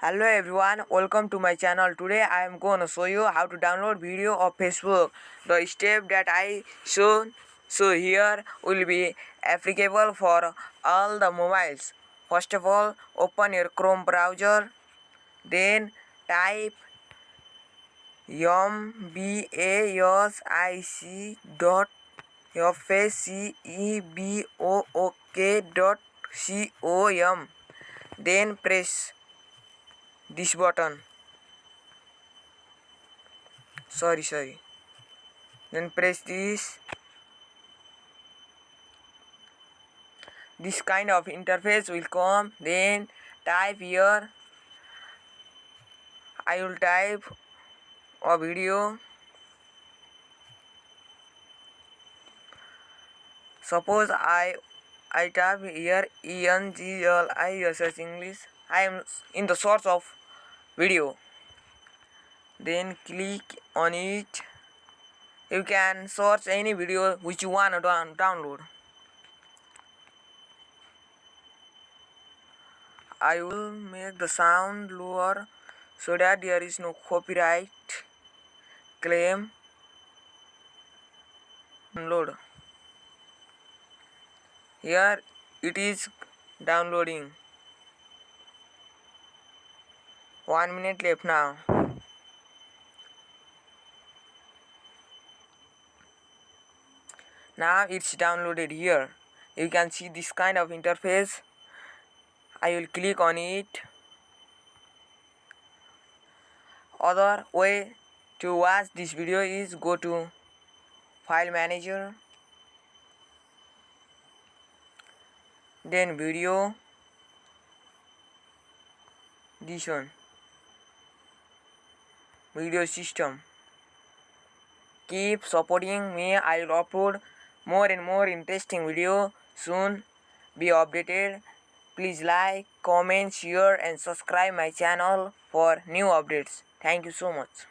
Hello everyone, welcome to my channel. Today I am going to show you how to download video of Facebook. The step that I show here will be applicable for all the mobiles. First of all, open your Chrome browser, then type mbasic.facebook.com, then press this button. Sorry. Then press this kind of interface will come. Then type here. I will type a video. Suppose I type here ENGLISS English. I am in the source of video. Then click on it. You can search any video which you want to download. I will make the sound lower so that there is no copyright claim. Download. Here it is downloading. 1 minute left now. Now it's downloaded here. You can see this kind of interface. I will click on it. Other way to watch this video is go to File Manager, then Video, this one, Video System. Keep supporting me. I will upload more and more interesting video soon. Be updated. Please like, comment, share and subscribe my channel for new updates. Thank you so much.